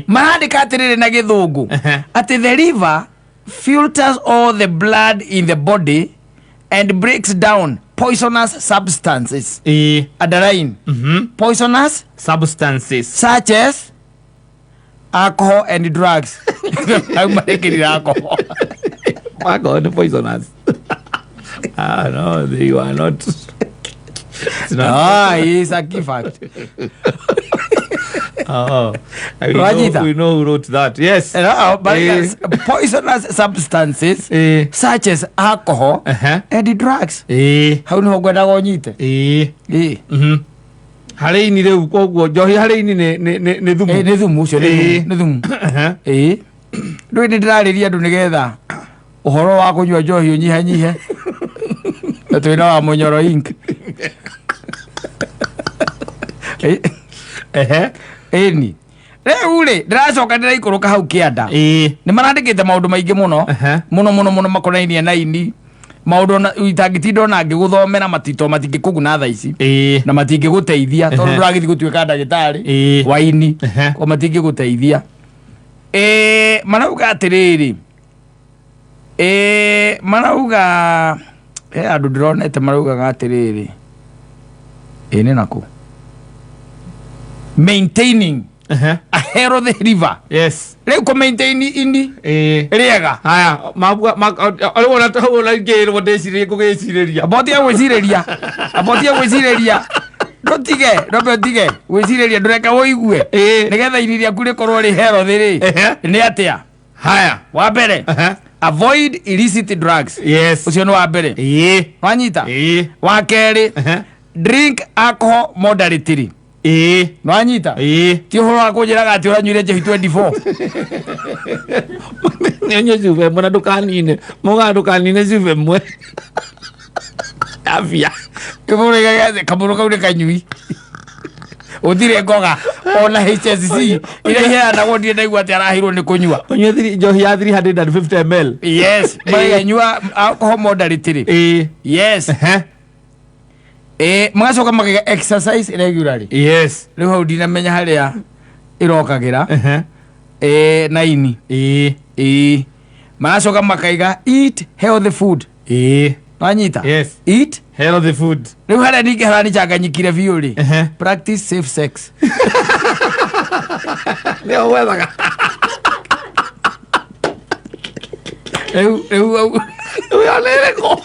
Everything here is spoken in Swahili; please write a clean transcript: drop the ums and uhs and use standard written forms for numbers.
Marandika atiriri na githungu ati the liver filters all the blood in the body and breaks down poisonous substances. Underline. Poisonous Substances such as alcohol and drugs. I'm making alcohol. My God, poisonous. No, you are not. It's a key fact. We know who wrote that. Yes. But yes, poisonous substances such as alcohol and drugs. How no gwenda gonyite? Harĩ ini rĩu koguo njohi harĩ ini nĩ thumu. Nĩ thumu ucio nĩ thumu. Rĩu nĩ ndĩrarĩria andũ nĩgetha ũhoro wa kũnyua njohi ũnyihanyihe. Na twĩna wa Munyoro Inc. Eni rĩu rĩ ndĩracoka ndĩraikũrũka hau kĩanda nĩ marandĩkĩte maũndũ maingĩ mũno makonainie na ini, maũndũ itangĩtinda ona ngĩgũthomera matingĩkũguna thaa ici na matingĩgũteithia tondũ ndũragĩthiĩ gũtuĩka ndagĩtarĩ wa ini o matingĩgũteithia. Marauga atĩrĩrĩ, marauga andũ ndĩronete maraugaga atĩrĩrĩ nĩ nakũ maintaining a healthy liver. Yes. Rĩu ko maintain ini rĩega. Haya ole wona to wona ngĩrwo ndĩcirĩrie kũgĩcirĩria abotia gwĩcirĩria ndotige gwĩcirĩria ndũreka woigue nĩgetha ini rĩaku rĩkorwo rĩ healthy rĩ nĩ atĩa. Haya wa mbere avoid illicit drugs. Yes. Ucio nĩ wa mbere. Wanyita. Wa kerĩ drink alcohol moderately. Nwanyita ti ũhoro wa kũnjĩraga atĩ ũranyuire njohi 24. Nĩonye cuba ĩmwe na ndũkanine mũga ndũkanine cuba ĩmwe afya kamũrũ kau nĩ kanyui ũthire ngoga ona HSC ĩrĩa iheanagwo ndirĩ ndaigua atĩ arahirwo nĩ kũnyua ũnyue njohi ya 350 ml. Yes. Maganyua alcohol moderately. Yes. Magacoka makaiga exercise regularly. Yes. Rĩu hau ndinamenya harĩa ĩrokagĩra na ini. Magacoka makaiga eat healthy food. Wanyita. Yes. Eat healthy food. Rĩu harĩa ningĩ haranichanganyikire biũ rĩ practice safe sex. Nĩo wethaga rĩu anĩrĩko